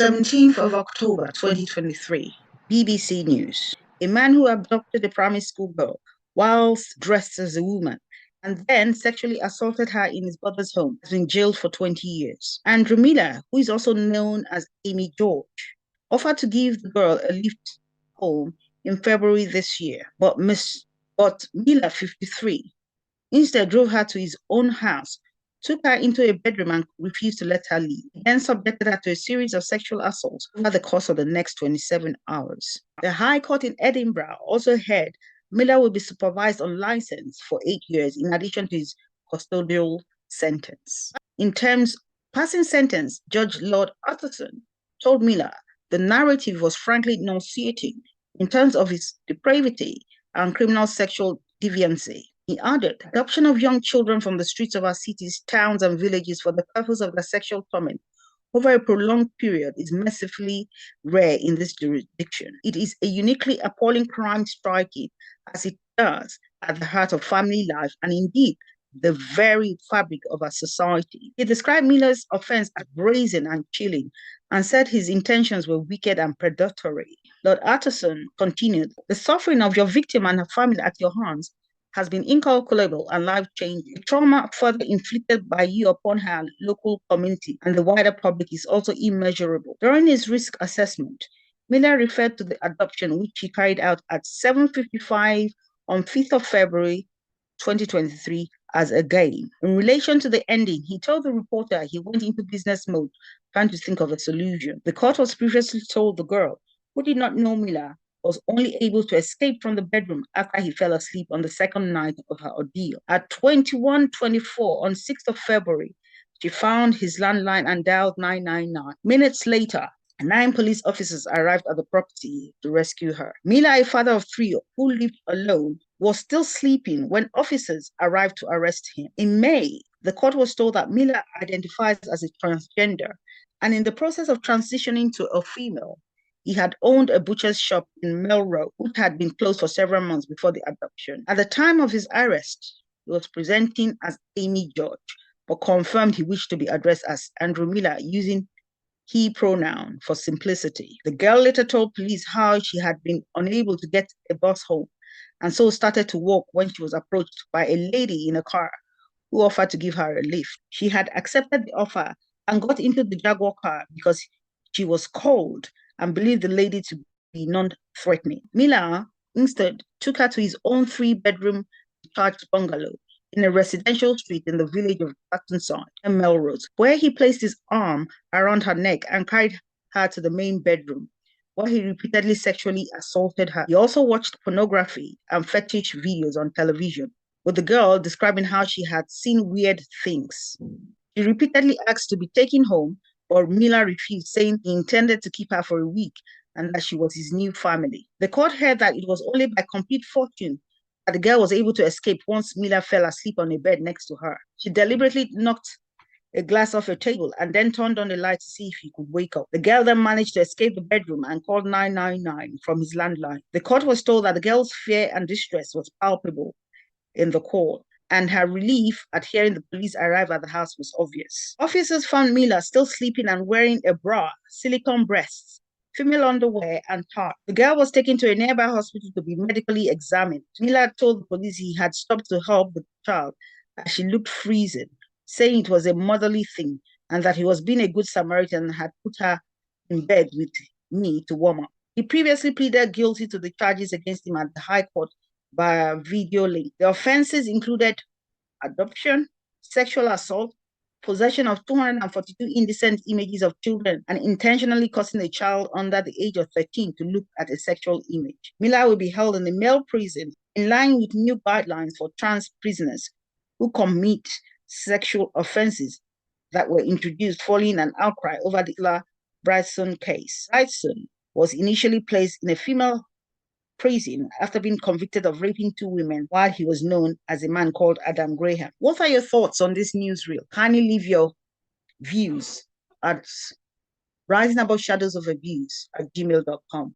17th of October 2023, BBC News. A man who abducted a primary school girl whilst dressed as a woman and then sexually assaulted her in his brother's home has been jailed for 20 years. Andrew Miller, who is also known as Amy George, offered to give the girl a lift home in February this year, but Miller, 53, instead drove her to his own house, took her into a bedroom and refused to let her leave. He then subjected her to a series of sexual assaults over the course of the next 27 hours. The High Court in Edinburgh also heard Miller will be supervised on license for 8 years in addition to his custodial sentence. In terms passing sentence, Judge Lord Utterson told Miller the narrative was frankly nauseating in terms of his depravity and criminal sexual deviancy. He added, adoption of young children from the streets of our cities, towns, and villages for the purpose of their sexual torment over a prolonged period is mercifully rare in this jurisdiction. It is a uniquely appalling crime striking, as it does, at the heart of family life and indeed the very fabric of our society. He described Miller's offense as brazen and chilling and said his intentions were wicked and predatory. Lord Utterson continued, the suffering of your victim and her family at your hands has been incalculable and life-changing. The trauma further inflicted by you upon her local community and the wider public is also immeasurable. During his risk assessment, Miller referred to the adoption which he carried out at 7:55 on 5th of February 2023 as a game. In relation to the ending, he told the reporter he went into business mode trying to think of a solution. The court was previously told the girl, who did not know Miller, was only able to escape from the bedroom after he fell asleep on the second night of her ordeal. At 21:24 on 6th of February, she found his landline and dialed 999. Minutes later, 9 police officers arrived at the property to rescue her. Miller, a father of 3 who lived alone, was still sleeping when officers arrived to arrest him. In May, the court was told that Miller identifies as a transgender, and in the process of transitioning to a female, he had owned a butcher's shop in Melrose, which had been closed for several months before the adoption. At the time of his arrest, he was presenting as Amy George, but confirmed he wished to be addressed as Andrew Miller, using he pronoun for simplicity. The girl later told police how she had been unable to get a bus home, and so started to walk when she was approached by a lady in a car who offered to give her a lift. She had accepted the offer and got into the Jaguar car because she was cold and believed the lady to be non-threatening. Miller instead took her to his own 3-bedroom detached bungalow in a residential street in the village of Battenside and Melrose, where he placed his arm around her neck and carried her to the main bedroom, where he repeatedly sexually assaulted her. He also watched pornography and fetish videos on television, with the girl describing how she had seen weird things. She repeatedly asked to be taken home, but Miller refused, saying he intended to keep her for a week and that she was his new family. The court heard that it was only by complete fortune that the girl was able to escape once Miller fell asleep on a bed next to her. She deliberately knocked a glass off a table and then turned on the light to see if he could wake up. The girl then managed to escape the bedroom and called 999 from his landline. The court was told that the girl's fear and distress was palpable in the call, and her relief at hearing the police arrive at the house was obvious. Officers found Miller still sleeping and wearing a bra, silicone breasts, female underwear, and tarp. The girl was taken to a nearby hospital to be medically examined. Miller told the police he had stopped to help the child as she looked freezing, saying it was a motherly thing and that he was being a good Samaritan and had put her in bed with me to warm up. He previously pleaded guilty to the charges against him at the High Court via video link. The offenses included adoption, sexual assault, possession of 242 indecent images of children, and intentionally causing a child under the age of 13 to look at a sexual image. Miller will be held in a male prison in line with new guidelines for trans prisoners who commit sexual offenses that were introduced following an outcry over the Bryson case. Bryson was initially placed in a female prison after being convicted of raping 2 women while he was known as a man called Adam Graham. What are your thoughts on this newsreel? Kindly leave your views at risingaboutshadowsofabuse@gmail.com.